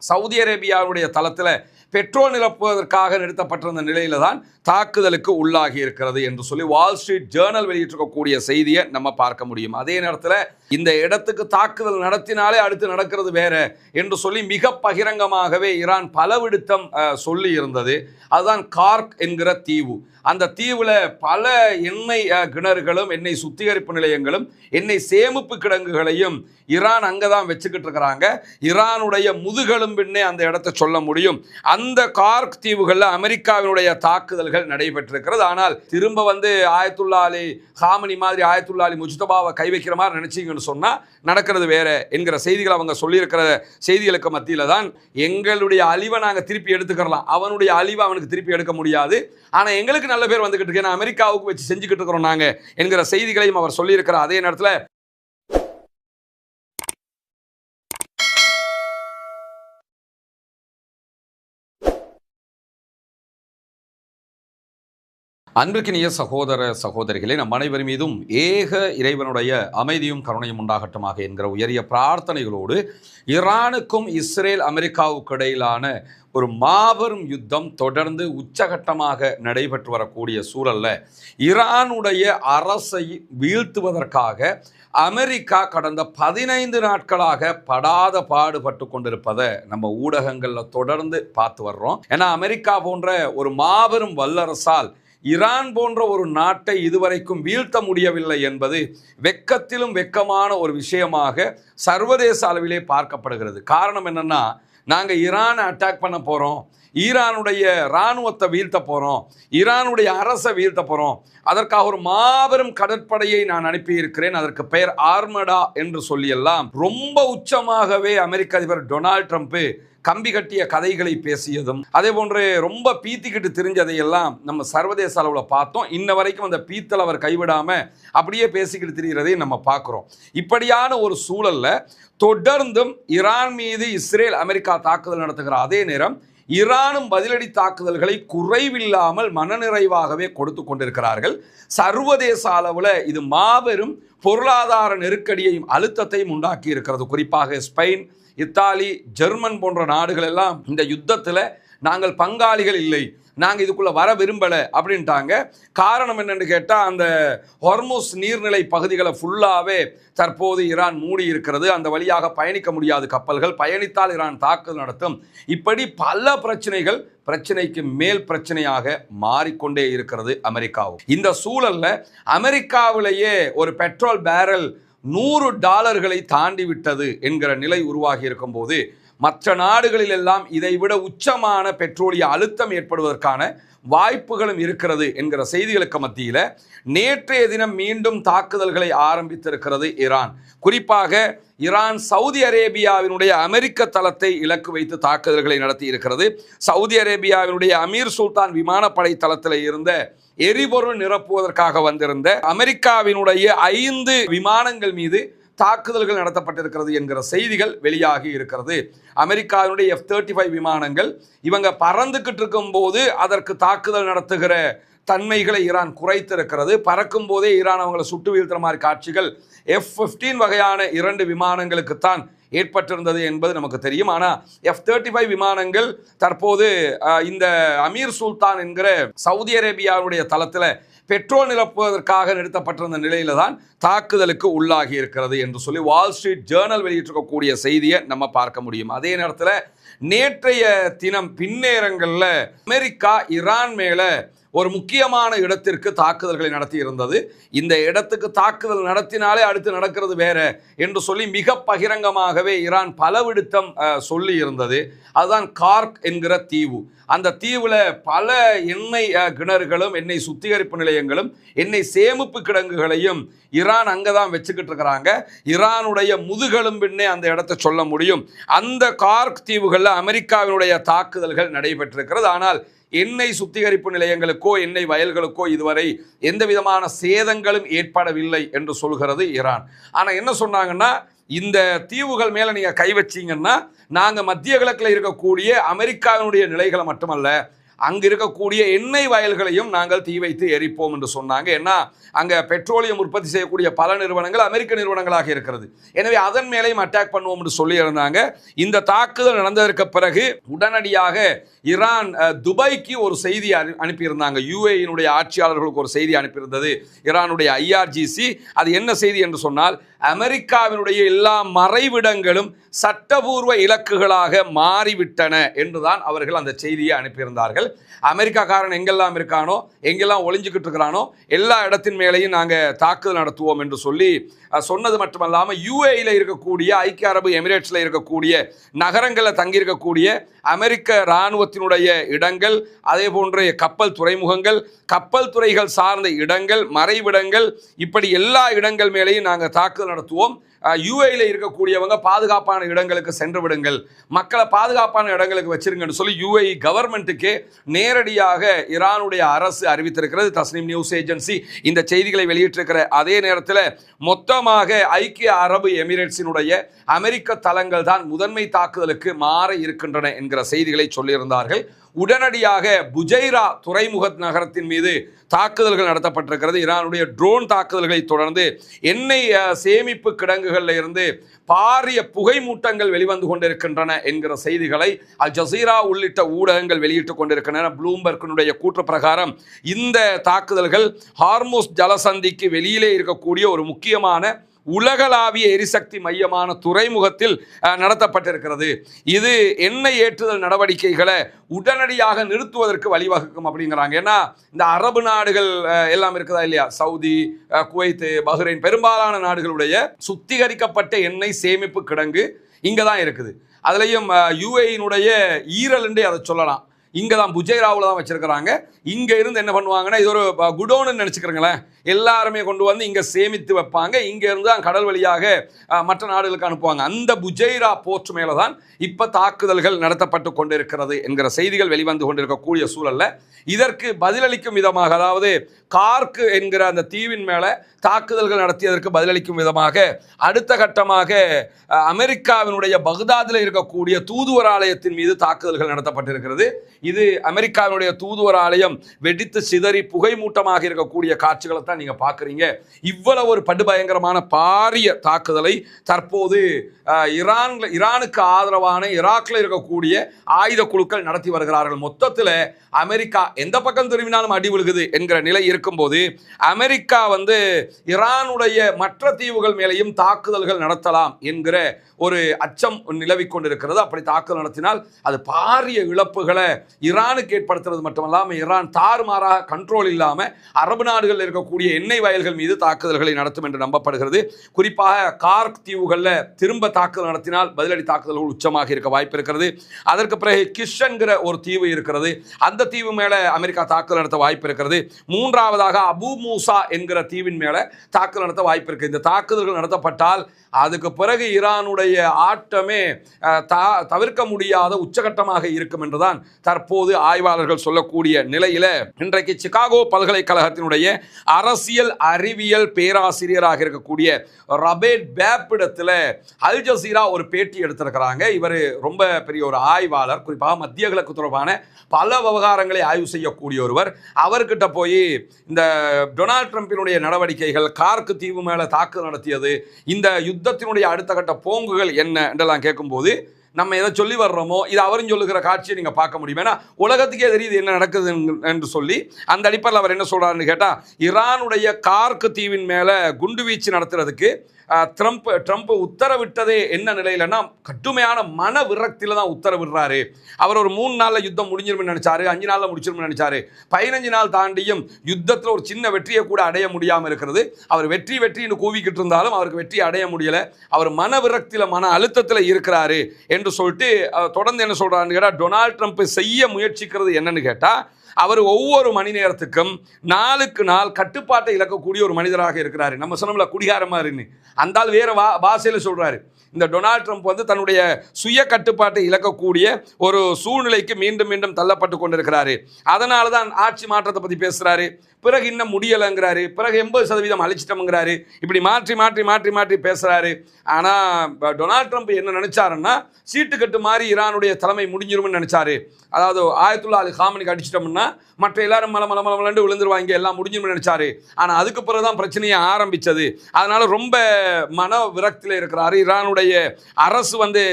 Saudi அரேபியாவுடைய தளத்தில் petrol நிரப்புவதற்காக நிறுத்தப்பட்டிருந்த நிலையில தான் தாக்குதலுக்கு உள்ளாகி இருக்கிறது என்று சொல்லி வால் ஸ்ட்ரீட் ஜேர்னல் வெளியிட்டிருக்கக்கூடிய செய்தியை நம்ம பார்க்க முடியும். அதே நேரத்தில் இந்த இடத்துக்கு தாக்குதல் நடத்தினாலே அடுத்து நடக்கிறது வேற என்று சொல்லி மிக பகிரங்கமாகவே ஈரான் பலவிடுத்தம் சொல்லி இருந்தது. அதுதான் கார்க் என்கிற தீவு. அந்த தீவுல பல எண்ணெய் கிணறுகளும் எண்ணெய் சுத்திகரிப்பு நிலையங்களும் எண்ணெய் சேமிப்பு கிடங்குகளையும் ஈரான் அங்கதான் வச்சுக்கிட்டு இருக்கிறாங்க. ஈரானுடைய முதுகெலும்பின்னே அந்த இடத்தை சொல்ல முடியும். அந்த கார்க் தீவுகளில் அமெரிக்காவினுடைய தாக்குதல்கள் நடைபெற்றிருக்கிறது. ஆனால் திரும்ப ஆயத்துல்லா அலி ஹாமனி மாதிரி ஆயத்துல்லா அலி முஜ்தபாவை கை வைக்கிற மாதிரி நினைச்சீங்கன்னு சொன்னா நடக்கிறது வேற என்கிற செய்திகள் அவங்க சொல்லியிருக்கிற செய்திகளுக்கு மத்தியில தான் எங்களுடைய அழிவை நாங்கள் திருப்பி எடுத்துக்கிறலாம், அவனுடைய அழிவை அவனுக்கு திருப்பி எடுக்க முடியாது, ஆனா எங்களுக்கு நல்ல பேர் வந்துகிட்டு இருக்கு, அமெரிக்காவுக்கு வச்சு செஞ்சுக்கிட்டு இருக்கிறோம் நாங்க என்கிற செய்திகளையும் அவர் சொல்லியிருக்கிறார். அதே நேரத்தில் அன்பிற்கினிய சகோதர சகோதரிகளே, நம் அனைவர் மீதும் ஏக இறைவனுடைய அமைதியும் கருணையும் உண்டாகட்டுமாக என்கிற உயரிய பிரார்த்தனைகளோடு ஈரானுக்கும் இஸ்ரேல் அமெரிக்காவுக்கு இடையிலான ஒரு மாபெரும் யுத்தம் தொடர்ந்து உச்சகட்டமாக நடைபெற்று வரக்கூடிய சூழல்ல ஈரானுடைய அரசை வீழ்த்துவதற்காக அமெரிக்கா கடந்த 15 நாட்களாக படாத பாடுபட்டு கொண்டிருப்பதை நம்ம ஊடகங்களில் தொடர்ந்து பார்த்து வர்றோம். ஏன்னா அமெரிக்கா போன்ற ஒரு மாபெரும் வல்லரசால் ஈரான் போன்ற ஒரு நாட்டை இதுவரைக்கும் வீழ்த்த முடியவில்லை என்பது வெக்கத்திலும் வெக்கமான ஒரு விஷயமாக சர்வதேச அளவிலே பார்க்கப்படுகிறது. காரணம் என்னன்னா, நாங்கள் ஈரானை அட்டாக் பண்ண போகிறோம், ஈரானுடைய இராணுவத்தை வீழ்த்த போகிறோம், ஈரானுடைய அரசை வீழ்த்த போகிறோம், அதற்காக ஒரு மாபெரும் கடற்படையை நான் அனுப்பியிருக்கிறேன், அதற்கு பெயர் ஆர்மடா என்று சொல்லியெல்லாம் ரொம்ப உச்சமாகவே அமெரிக்க அதிபர் டொனால்ட் ட்ரம்ப் கம்பி கட்டிய கதைகளை பேசியதும் அதே போன்று ரொம்ப பீத்திக்கிட்டு தெரிஞ்சதையெல்லாம் நம்ம சர்வதேச அளவில் பார்த்தோம். இன்ன வரைக்கும் அந்த பீத்தல் அவர் கைவிடாம அப்படியே பேசிக்கிட்டு திரிகிறதையும் நம்ம பார்க்குறோம். இப்படியான ஒரு சூழல்ல தொடர்ந்தும் ஈரான் மீது இஸ்ரேல் அமெரிக்கா தாக்குதல் நடத்துகிற அதே நேரம் ஈரானும் பதிலடி தாக்குதல்களை குறைவில்லாமல் மனநிறைவாகவே கொடுத்து கொண்டிருக்கிறார்கள். சர்வதேச அளவில் இது மாபெரும் பொருளாதார நெருக்கடியையும் அழுத்தத்தையும் உண்டாக்கி இருக்கிறது. குறிப்பாக ஸ்பெயின், இத்தாலி, ஜெர்மன் போன்ற நாடுகள் எல்லாம் இந்த யுத்தத்தில் நாங்கள் பங்காளிகள் இல்லை, நாங்கள் இதுக்குள்ளே வர விரும்பலை அப்படின்ட்டாங்க. காரணம் என்னென்னு கேட்டால், அந்த ஹொர்முஸ் நீர்நிலை பகுதிகளை ஃபுல்லாகவே தற்போது ஈரான் மூடி இருக்கிறது. அந்த வழியாக பயணிக்க முடியாது கப்பல்கள், பயணித்தால் ஈரான் தாக்குதல் நடத்தும். இப்படி பல பிரச்சனைக்கு மேல் பிரச்சனையாக மாறிக்கொண்டே இருக்கிறது அமெரிக்காவும். இந்த சூழலில் அமெரிக்காவிலேயே ஒரு பெட்ரோல் பேரல் $100 தாண்டி விட்டது என்கிற நிலை உருவாகி இருக்கும் போது மற்ற நாடுகளில் எல்லாம் இதைவிட உச்சமான பெட்ரோலிய அழுத்தம் ஏற்படுவதற்கான வாய்ப்புகளும் இருக்கிறது என்கிற செய்திகளுக்கு மத்தியில் நேற்றைய தினம் மீண்டும் தாக்குதல்களை ஆரம்பித்திருக்கிறது ஈரான். குறிப்பாக ஈரான் சவுதி அரேபியாவினுடைய அமெரிக்க தளத்தை இலக்கு வைத்து தாக்குதல்களை நடத்தி இருக்கிறது. சவுதி அரேபியாவினுடைய அமீர் சுல்தான் விமானப்படை தளத்தில் இருந்த எரிபொருள் நிரப்புவதற்காக வந்திருந்த அமெரிக்காவினுடைய 5 விமானங்கள் மீது தாக்குதல்கள் நடத்தப்பட்டிருக்கிறது என்கிற செய்திகள் வெளியாகி இருக்கிறது. அமெரிக்காவினுடைய F-35 விமானங்கள் இவங்க பறந்துகிட்டு இருக்கும் போது அதற்கு தாக்குதல் நடத்துகிற தன்மைகளை ஈரான் குறைத்திருக்கிறது. பறக்கும் போதே ஈரான் அவங்களை சுட்டு வீழ்த்துற மாதிரி காட்சிகள் F-15 வகையான 2 விமானங்களுக்குத்தான் ஏற்பட்டிருந்தது என்பது நமக்கு தெரியும். ஆனால் F-35 விமானங்கள் தற்போது இந்த அமீர் சுல்தான் என்கிற சவுதி அரேபியாவுடைய தளத்தில் பெட்ரோல் நிரப்புவதற்காக நிறுத்தப்பட்டிருந்த நிலையில தான் தாக்குதலுக்கு உள்ளாகி இருக்கிறது என்று சொல்லி வால் ஸ்ட்ரீட் ஜேர்னல் வெளியிட்டிருக்கக்கூடிய செய்தியை நம்ம பார்க்க முடியும். அதே நேரத்தில் நேற்றைய தினம் பின்னேரங்களில் அமெரிக்கா ஈரான் மேல ஒரு முக்கியமான இடத்திற்கு தாக்குதல்களை நடத்தி இருந்தது. இந்த இடத்துக்கு தாக்குதல் நடத்தினாலே அடுத்து நடக்கிறது வேற என்று சொல்லி மிக பகிரங்கமாகவே ஈரான் பலவிடுத்தம் சொல்லி இருந்தது. அதுதான் கார்க் என்கிற தீவு. அந்த தீவுல பல எண்ணெய் கிணறுகளும் எண்ணெய் சுத்திகரிப்பு நிலையங்களும் எண்ணெய் சேமிப்பு கிடங்குகளையும் ஈரான் அங்கதான் வச்சுக்கிட்டு இருக்கிறாங்க. ஈரானுடைய முதுகெலும்பின்னே அந்த இடத்தை சொல்ல முடியும். அந்த கார்க் தீவுகளில் அமெரிக்காவினுடைய தாக்குதல்கள் நடைபெற்றிருக்கிறது. ஆனால் எண்ணெய் சுத்திகரிப்பு நிலையங்களுக்கோ எண்ணெய் வயல்களுக்கோ இதுவரை எந்த விதமான சேதங்களும் ஏற்படவில்லை என்று சொல்கிறது ஈரான். ஆனால் என்ன சொன்னாங்கன்னா, இந்த தீவுகள் மேலே நீங்கள் கை வச்சிங்கன்னா நாங்கள் மத்திய கிழக்கில் இருக்கக்கூடிய அமெரிக்காவினுடைய நிலைகளை மட்டுமல்ல, அங்கு இருக்கக்கூடிய எண்ணெய் வயல்களையும் நாங்கள் தீ வைத்து எரிப்போம் என்று சொன்னாங்க. ஏன்னா அங்கே பெட்ரோலியம் உற்பத்தி செய்யக்கூடிய பல நிறுவனங்கள் அமெரிக்க நிறுவனங்களாக இருக்கிறது. எனவே அதன் மேலேயும் அட்டாக் பண்ணுவோம் என்று சொல்லி இருந்தாங்க. இந்த தாக்குதல் நடந்ததற்கு பிறகு உடனடியாக ஈரான் துபாய்க்கு ஒரு செய்தி அனுப்பியிருந்தாங்க. யுஏஇனுடைய ஆட்சியாளர்களுக்கு ஒரு செய்தி அனுப்பியிருந்தது ஈரானுடைய IRGC. அது என்ன செய்தி என்று சொன்னால், அமெரிக்காவினுடைய எல்லா மறைவிடங்களும் சட்டபூர்வ இலக்குகளாக மாறிவிட்டன என்றுதான் அவர்கள் அந்த செய்தியை அனுப்பியிருந்தார்கள். அமெரிக்காக்காரன் எங்கெல்லாம் இருக்கானோ, எங்கெல்லாம் ஒளிஞ்சுக்கிட்டு இருக்கிறானோ எல்லா இடத்தின் மேலேயும் நாங்கள் தாக்குதல் நடத்துவோம் என்று சொல்லி சொன்னது மட்டுமல்லாமல், யுஏஇல இருக்கக்கூடிய, ஐக்கிய அரபு எமிரேட்ஸில் இருக்கக்கூடிய நகரங்களில் தங்கியிருக்கக்கூடிய அமெரிக்க இராணுவத்தினுடைய இடங்கள், அதே போன்ற கப்பல் துறைமுகங்கள், கப்பல் துறைகள் சார்ந்த இடங்கள், மறைவிடங்கள், இப்படி எல்லா இடங்கள் மேலேயும் நாங்கள் தாக்குதல் நடத்துவோம். யுஏஇல இருக்கக்கூடியவங்க பாதுகாப்பான இடங்களுக்கு சென்று விடுங்கள், மக்களை பாதுகாப்பான இடங்களுக்கு வச்சிருங்கன்னு சொல்லி யுஏஇ கவர்மெண்ட்டுக்கே நேரடியாக ஈரானுடைய அரசு அறிவித்திருக்கிறது. தஸ்னீம் நியூஸ் ஏஜென்சி இந்த செய்திகளை வெளியிட்டிருக்கிற அதே நேரத்தில் மொத்தமாக ஐக்கிய அரபு எமிரேட்ஸினுடைய அமெரிக்க தளங்கள் தான் முதன்மை தாக்குதலுக்கு மாற இருக்கின்றன என்கிற செய்திகளை சொல்லியிருந்தார்கள். உடனடியாக புஜைரா துறைமுக நகரத்தின் மீது தாக்குதல்கள் நடத்தப்பட்டிருக்கிறது. ஈரானுடைய ட்ரோன் தாக்குதல்களை தொடர்ந்து எண்ணெய் சேமிப்பு கிடங்குகளில் இருந்து பாரிய புகை மூட்டங்கள் வெளிவந்து கொண்டிருக்கின்றன என்கிற செய்திகளை அல் ஜசீரா உள்ளிட்ட ஊடகங்கள் வெளியிட்டுக் கொண்டிருக்கின்றன. ப்ளூம்பர்க்கினுடைய கூற்று பிரகாரம் இந்த தாக்குதல்கள் ஹார்முஸ் ஜலசந்திக்கு வெளியிலே இருக்கக்கூடிய ஒரு முக்கியமான உலகளாவிய எரிசக்தி மையமான துறைமுகத்தில் நடத்தப்பட்டிருக்கிறது. இது எண்ணெய் ஏற்றுதல் நடவடிக்கைகளை உடனடியாக நிறுத்துவதற்கு வழிவகுக்கும் அப்படிங்கிறாங்க. ஏன்னா இந்த அரபு நாடுகள் எல்லாம் இருக்குதா இல்லையா, சவுதி, குவைத், பஹ்ரைன், பெரும்பாலான நாடுகளுடைய சுத்திகரிக்கப்பட்ட எண்ணெய் சேமிப்பு கிடங்கு இங்கே தான் இருக்குது. அதுலேயும் யுஏஇனுடைய ஈரல் அதை சொல்லலாம். இங்கே தான் புஜைராவில் தான் வச்சிருக்கிறாங்க. இங்கே இருந்து என்ன பண்ணுவாங்கன்னா, இது ஒரு குடோன்னு நினச்சிக்கிறங்களேன், எல்லாருமே கொண்டு வந்து இங்கே சேமித்து வைப்பாங்க. இங்கே இருந்து தான் கடல் வழியாக மற்ற நாடுகளுக்கு அனுப்புவாங்க. அந்த புஜைரா போர்ட் மேலே தான் இப்போ தாக்குதல்கள் நடத்தப்பட்டு கொண்டிருக்கிறது என்கிற செய்திகள் வெளிவந்து கொண்டிருக்கக்கூடிய சூழலில் இதற்கு பதிலளிக்கும் விதமாக, அதாவது கார்க் என்கிற அந்த தீவின் மேலே தாக்குதல்கள் நடத்தியதற்கு பதிலளிக்கும் விதமாக அடுத்த கட்டமாக அமெரிக்காவினுடைய பக்தாதில் இருக்கக்கூடிய தூதுவர் ஆலயத்தின் மீது தாக்குதல்கள் நடத்தப்பட்டிருக்கிறது. இது அமெரிக்காவினுடைய தூதுவர் ஆலயம் வெடித்து சிதறி புகை மூட்டமாக இருக்கக்கூடிய காட்சிகளை தான் நீங்கள் பார்க்குறீங்க. இவ்வளவு ஒரு படுபயங்கரமான பாரிய தாக்குதலை தற்போது ஈரானுக்கு ஆதரவான ஈராக்கில் இருக்கக்கூடிய ஆயுத குழுக்கள் நடத்தி வருகிறார்கள். மொத்தத்தில் அமெரிக்கா எந்த பக்கம் திரும்பினாலும் அடி விழுகுது என்கிற நிலை இருக்கும்போது, அமெரிக்கா ஈரானுடைய மற்ற தீவுகள் மேலேயும் தாக்குதல்கள் நடத்தலாம் என்கிற ஒரு அச்சம் நிலவிக் கொண்டிருக்கிறது. அப்படி தாக்குதல் நடத்தினால் அது பாரிய இழப்புகளை ஈரானுக்கு ஏற்படுத்துறது மட்டுமல்லாமல், ஈரான் தாறுமாறாக கண்ட்ரோல் இல்லாமல் அரபு நாடுகளில் இருக்கக்கூடிய எண்ணெய் வயல்கள் மீது தாக்குதல்களை நடத்தும் என்று நம்பப்படுகிறது. குறிப்பாக கார்க் தீவுகளில் திரும்ப தாக்குதல் நடத்தினால் பதிலடி தாக்குதல்கள் உச்சமாக இருக்க வாய்ப்பு இருக்கிறது. அதற்கு பிறகு கிஷ் என்கிற ஒரு தீவு இருக்கிறது, அந்த தீவு மேலே அமெரிக்கா தாக்குதல் நடத்த வாய்ப்பு இருக்கிறது. மூன்றாவதாக அபு மூசா என்கிற தீவின் மேலே தாக்குதல் நடத்த வாய்ப்பு இருக்குது. இந்த தாக்குதல்கள் நடத்தப்பட்டால் அதுக்கு பிறகு ஈரானுடைய ஆட்டமே தவிர்க்க முடியாத உச்சகட்டமாக இருக்கும் என்றுதான் தற்போது ஆய்வாளர்கள் சொல்லக்கூடிய நிலையில, இன்றைக்கு சிகாகோ பல்கலைக்கழகத்தினுடைய அரசியல் அறிவியல் பேராசிரியராக இருக்கக்கூடிய ரபேட் பேப்பிடத்தில் அல் ஜசீரா ஒரு பேட்டி எடுத்திருக்கிறாங்க. இவர் ரொம்ப பெரிய ஒரு ஆய்வாளர், குறிப்பாக மத்திய கிழக்கு தொடர்பான பல விவகாரங்களை ஆய்வு செய்யக்கூடிய ஒருவர். அவர்கிட்ட போய் இந்த டொனால்ட் ட்ரம்பினுடைய நடவடிக்கைகள், கார்க் தீவு மேலே தாக்குதல் நடத்தியது, இந்த யுத்தத்தினுடைய அடுத்த கட்ட போங்குகள் என்ன என்றெல்லாம் கேட்கும்போது, நம்ம எதை சொல்லி வர்றோமோ இது அவரும் சொல்லுகிற காட்சியை நீங்கள் பார்க்க முடியும். ஏன்னா உலகத்துக்கே தெரியுது என்ன நடக்குது என்று சொல்லி அந்த அடிப்படையில் அவர் என்ன சொல்கிறாருன்னு கேட்டால், ஈரானுடைய கார்க் தீவின் மேலே குண்டு வீச்சு நடத்துறதுக்கு ட்ரம்ப் உத்தரவிட்டதே என்ன நிலையிலன்னா, கடுமையான மன விரக்தியில் தான் உத்தரவிடுறாரு. அவர் ஒரு 3 நாளில் யுத்தம் முடிஞ்சிரும்னு நினைச்சாரு, 5 நாளில் முடிச்சிரும்னு நினைச்சாரு. 15 நாள் தாண்டியும் யுத்தத்தில் ஒரு சின்ன வெற்றியை கூட அடைய முடியாமல் இருக்கிறது. அவர் வெற்றின்னு கூவிக்கிட்டு இருந்தாலும் அவருக்கு வெற்றி அடைய முடியலை. அவர் மன விரக்தியில், மன அழுத்தத்தில் இருக்கிறாரு என்று சொல்லிட்டு தொடர்ந்து என்ன சொல்கிறான்னு கேட்டால், டொனால்ட் ட்ரம்ப் செய்ய முயற்சிக்கிறது என்னன்னு கேட்டால், அவர் ஒவ்வொரு மணி நேரத்துக்கும் நாளுக்கு நாள் கட்டுப்பாட்டை இழக்கக்கூடிய ஒரு மனிதராக இருக்கிறாரு. நம்ம சொன்னோம்ல குடிகாரமா இருந்து, அந்த ஆள் வேற பாஷையில சொல்றாரு. இந்த டொனால்ட் ட்ரம்ப் வந்து தன்னுடைய சுய கட்டுப்பாட்டை இழக்கக்கூடிய ஒரு சூழ்நிலைக்கு மீண்டும் மீண்டும் தள்ளப்பட்டு கொண்டிருக்கிறாரு. அதனால தான் ஆட்சி மாற்றத்தை பற்றி பேசுகிறாரு. பிறகு இன்னும் முடியலைங்கிறாரு, பிறகு 80% அழிச்சிட்டோம்ங்கிறாரு. இப்படி மாற்றி மாற்றி மாற்றி மாற்றி பேசுகிறாரு. ஆனால் டொனால்ட் ட்ரம்ப் என்ன நினைச்சாருன்னா, சீட்டு கட்டு மாதிரி ஈரானுடைய தலைமை முடிஞ்சிரும்னு நினைச்சாரு. அதாவது ஆயத்துல்லா அலி காமனிக்கு அடிச்சிட்டோம்னா மற்ற எல்லாரும் மலமலமலண்டு விழுந்துருவாங்க, எல்லாம் முடிஞ்சிரும்னு நினைச்சாரு. ஆனால் அதுக்கு பிறகு தான் பிரச்சனையை ஆரம்பித்தது. அதனால ரொம்ப மன விரக்தியில் இருக்கிறாரு. ஈரானுடைய அரசு வந்து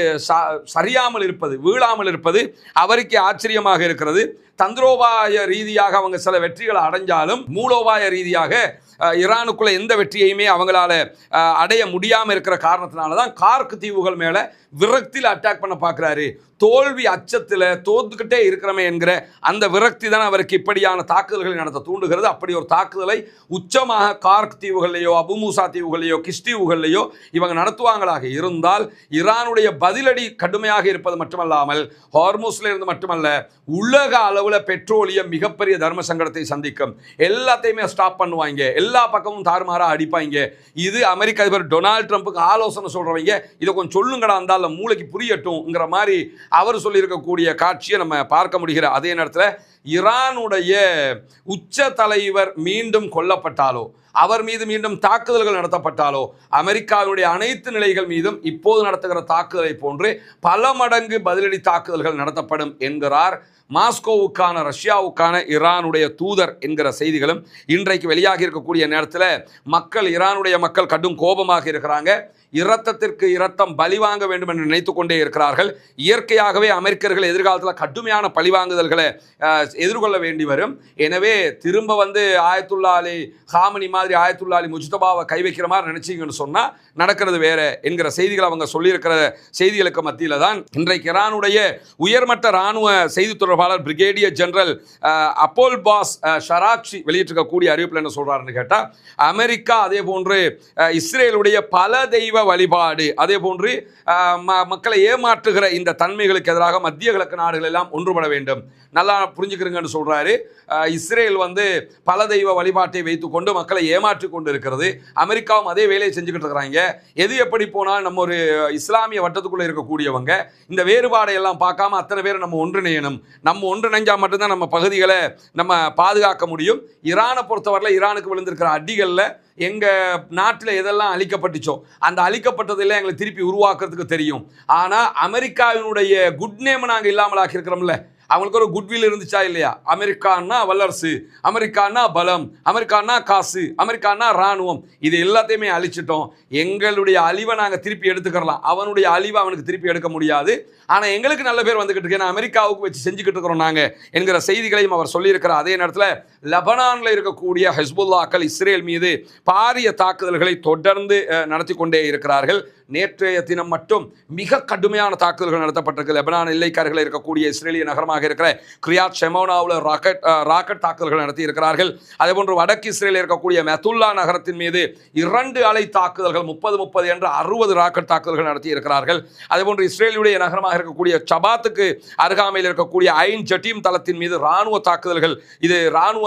சரியாமல் இருப்பது, வீழாமல் இருப்பது அவருக்கு ஆச்சரியமாக இருக்கிறது. தந்திரோபாய ரீதியாக அவங்க சில வெற்றிகளை அடைஞ்சாலும் மூலோபாய ரீதியாக ஈரானுக்குள்ள எந்த வெற்றியையுமே அவங்களால அடைய முடியாமல் இருக்கிற காரணத்தினால தான் கார்க் தீவுகள் மேலே விரக்தியில் அட்டாக் பண்ண பார்க்குறாரு. தோல்வி அச்சத்தில் தோத்துக்கிட்டே இருக்கிறமே என்கிற அந்த விரக்தி தான் அவருக்கு இப்படியான தாக்குதல்களை நடத்த தூண்டுகிறது. அப்படி ஒரு தாக்குதலை உச்சமாக கார்க் தீவுகள்லையோ அபுமூசா தீவுகள்லையோ கிஷ்தீவுகள்லையோ இவங்க நடத்துவாங்களாக இருந்தால் ஈரானுடைய பதிலடி கடுமையாக இருப்பது மட்டுமல்லாமல் ஹார்மூஸ்ல இருந்து மட்டுமல்ல, உலக அளவில் பெட்ரோலியம் மிகப்பெரிய தர்ம சங்கடத்தை சந்திக்கும். எல்லாத்தையுமே ஸ்டாப் பண்ணுவாங்க, எல்லா பக்கமும் தாறுமாறாக அடிப்பாங்க. இது அமெரிக்க அதிபர் டொனால்ட் ட்ரம்ப்புக்கு ஆலோசனை சொல்றவங்க இதை கொஞ்சம் சொல்லுங்கடா, இருந்தாலும் மூளைக்கு புரியட்டும்ங்கிற மாதிரி அவர் சொல்லியிருக்கக்கூடிய காட்சியை நம்ம பார்க்க முடிகிற அதே நேரத்தில் ஈரானுடைய உச்ச தலைவர் மீண்டும் கொல்லப்பட்டாலோ, அவர் மீது மீண்டும் தாக்குதல்கள் நடத்தப்பட்டாலோ, அமெரிக்காவுடைய அனைத்து நிலைகள் மீதும் இப்போது நடத்துகிற தாக்குதலை போன்று பல மடங்கு பதிலடி தாக்குதல்கள் நடத்தப்படும் என்கிறார் மாஸ்கோவுக்கான ரஷ்யாவுக்கான ஈரானுடைய தூதர் என்கிற செய்திகளும் இன்றைக்கு வெளியாகி இருக்கக்கூடிய நேரத்தில் ஈரானுடைய மக்கள் கடும் கோபமாக இருக்கிறாங்க. இரத்தத்திற்கு இரத்தம் பழிவாங்க வேண்டும் என்று நினைத்து கொண்டே இருக்கிறார்கள். இயற்கையாகவே அமெரிக்கர்கள் எதிர்காலத்தில் கடுமையான பழிவாங்குதல்களை எதிர்கொள்ள வேண்டி வரும். எனவே திரும்ப வந்து ஆயத்துல்லா அலி ஹாமனி மாதிரி ஆயத்துல்லா அலி முஜ்தபாவை கை வைக்கிற மாதிரி நினைச்சிங்கன்னு சொன்னால் நடக்கிறது வேற என்கிற செய்திகள் அவங்க சொல்லியிருக்கிற செய்திகளுக்கு மத்தியில் தான் இன்றைக்கு ஈரானுடைய உயர்மட்ட இராணுவ செய்தி தொடர்பாளர் பிரிகேடியர் ஜெனரல் அப்போல் பாஸ் ஷராக்ஷி வெளியிட்டிருக்கக்கூடிய அறிவிப்பில் என்ன சொல்றாருன்னு கேட்டால், அமெரிக்கா அதே போன்று இஸ்ரேலுடைய பல தெய்வ வழிபாடு அதே போன்று மக்களை ஏமாற்றுகிற இந்த தன்மைகளுக்கு எதிராக மத்திய கிழக்கு நாடுகள் எல்லாம் ஒன்றுபட வேண்டும். நல்லா புரிஞ்சுக்கிறீங்கன்னு சொல்றாரு. இஸ்ரேல் வந்து பல தெய்வ வழிபாட்டை வைத்துக்கொண்டு மக்களை ஏமாற்றி கொண்டு இருக்கிறது. அமெரிக்காவும் அதே வேலையை செஞ்சுக்கிட்டு இருக்கிறாங்க. எது எப்படி போனால் நம்ம ஒரு இஸ்லாமிய வட்டத்துக்குள்ள இருக்கக்கூடியவங்க இந்த வேறுபாடை எல்லாம் பார்க்காம அத்தனை பேர் நம்ம ஒன்றிணையணும். நம்ம ஒன்றிணைஞ்சா மட்டும்தான் நம்ம பகுதிகளை நம்ம பாதுகாக்க முடியும். ஈரானை பொறுத்தவரையில் ஈரானுக்கு விழுந்திருக்கிற அடிகளில் எங்கள் நாட்டில் எதெல்லாம் அழிக்கப்பட்டுச்சோ அந்த அழிக்கப்பட்டதெல்லாம் எங்களை திருப்பி உருவாக்குறதுக்கு தெரியும். ஆனால் அமெரிக்காவினுடைய குட் நேம் நாங்கள் இல்லாமல் ஆக்கியிருக்கிறோம்ல, அவங்களுக்கு ஒரு குட்வில் இருந்துச்சா இல்லையா? அமெரிக்கான்னா வல்லரசு, அமெரிக்கான்னா பலம், அமெரிக்கான்னா காசு, அமெரிக்கான்னா இராணுவம், இது எல்லாத்தையுமே அழிச்சிட்டோம். எங்களுடைய அழிவை நாங்கள் திருப்பி எடுத்துக்கிறலாம், அவனுடைய அழிவை அவனுக்கு திருப்பி எடுக்க முடியாது. ஆனால் எங்களுக்கு நல்ல பேர் வந்துக்கிட்டு இருக்கு, அமெரிக்காவுக்கு வச்சு செஞ்சுக்கிட்டு இருக்கிறோம் நாங்கள் என்கிற செய்திகளையும் அவர் சொல்லியிருக்கிறார். அதே நேரத்தில் லெபனானில் இருக்கக்கூடிய ஹெஸ்புல்லாக்கள் இஸ்ரேல் மீது பாரிய தாக்குதல்களை தொடர்ந்து நடத்தி கொண்டே இருக்கிறார்கள். நேற்றைய தினம் மட்டும் மிக கடுமையான தாக்குதல்கள் நடத்தப்பட்டிருக்கு. லெபனான் எல்லைக்காரர்கள் இருக்கக்கூடிய இஸ்ரேலிய நகரமாக இருக்கிற கிரியாத் ஷெமோனாவில் ராக்கெட் தாக்குதல்கள் நடத்தி இருக்கிறார்கள். அதேபோன்று வடக்கு இஸ்ரேலில் இருக்கக்கூடிய மெத்துல்லா நகரத்தின் மீது 2 அலை தாக்குதல்கள் 30 என்ற 60 ராக்கெட் தாக்குதல்கள் நடத்தி இருக்கிறார்கள். அதேபோன்று இஸ்ரேலுடைய நகரமாக இருக்கக்கூடிய சபாத்துக்கு அருகாமையில் இருக்கக்கூடிய ஐன் ஜட்டீம் தளத்தின் மீது ராணுவ தாக்குதல்கள், இது ராணுவ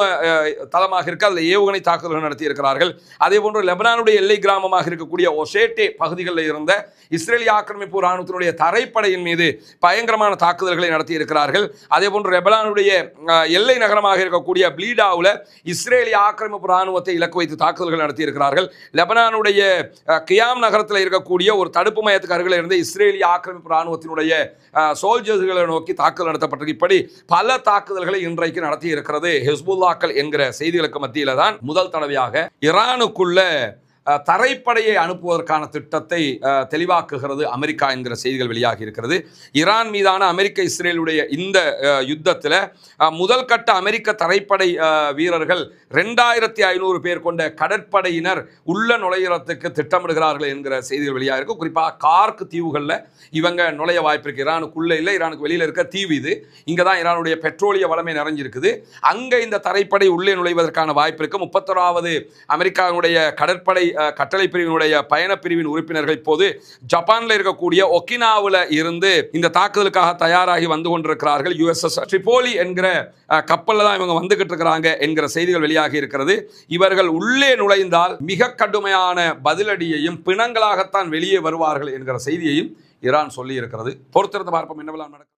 தளமாக இருக்க அதில் ஏவுகணை தாக்குதல்கள் நடத்தி இருக்கிறார்கள். அதேபோன்று லெபனானுடைய எல்லை கிராமமாக இருக்கக்கூடிய ஒசேட்டே பகுதிகளில் இருந்த இஸ்ரேலிய ஆக்கிரமிப்பு ராணுவத்தினுடைய தரைப்படையின் மீது பயங்கரமான தாக்குதல்களை நடத்தி இருக்கிறார்கள். அதேபோன்று லெபனானுடைய எல்லை நகரமாக இருக்கக்கூடிய பிளீடாவில் இஸ்ரேலிய ஆக்கிரமிப்பு ராணுவத்தை இலக்கு வைத்து தாக்குதல்கள் நடத்தி இருக்கிறார்கள். லெபனானுடைய கியாம் நகரத்தில் இருக்கக்கூடிய ஒரு தடுப்பு மையத்துக்கு அருகில் இருந்த இஸ்ரேலிய ஆக்கிரமிப்பு ராணுவத்தினுடைய சோல்ஜர்களை நோக்கி தாக்குதல் நடத்தப்பட்டது. இப்படி பல தாக்குதல்களை இன்றைக்கு நடத்தி இருக்கிறது ஹெஸ்புல்லாக்கள் என்கிற செய்திகளுக்கு மத்தியில தான் முதல் தடவையாக ஈரானுக்குள்ள தரைப்படையை அனுப்புவதற்கான திட்டத்தை தெளிவாக்குகிறது அமெரிக்கா என்கிற செய்திகள் வெளியாகி இருக்கிறது. ஈரான் மீதான அமெரிக்க இஸ்ரேலுடைய இந்த யுத்தத்தில் முதல் கட்ட அமெரிக்க தரைப்படை வீரர்கள் 2500 பேர் கொண்ட கடற்படையினர் உள்ள நுழையறதுக்கு திட்டமிடுகிறார்கள் என்கிற செய்திகள் வெளியாக இருக்கு. குறிப்பாக கார்க் தீவுகளில் இவங்க நுழைய வாய்ப்பு இருக்கு. ஈரானுக்குள்ள இல்லை, ஈரானுக்கு வெளியில் இருக்க தீவு இது. இங்கே தான் ஈரானுடைய பெட்ரோலிய வளமை நிறைஞ்சிருக்குது. அங்கே இந்த தரைப்படை உள்ளே நுழைவதற்கான வாய்ப்பு இருக்கு. 31வது அமெரிக்காவுடைய கடற்படை கட்டளை பிரிவினுடைய பயண பிரிவின் உறுப்பினர்கள் இப்போது ஜப்பான்ல இருக்கக்கூடிய ஒகினாவுல இருந்து இந்த தாக்குதலுக்காக தயாராகி வந்து கொண்டிருக்கிறார்கள். USS ட்ரிபோலி என்கிற கப்பல்ல தான் இவங்க வந்துகிட்டு இருக்கிறாங்க என்கிற செய்திகள் வெளியாகி இருக்கிறது. இவர்கள் உள்ளே நுழைந்தால் மிக கடுமையான பதிலடியையும் பிணங்களாகத்தான் வெளியே வருவார்கள் என்கிற செய்தியையும் ஈரான் சொல்லி இருக்கிறது. பொறுத்திருந்து பார்ப்போம் என்னவெல்லாம் நடக்கும்.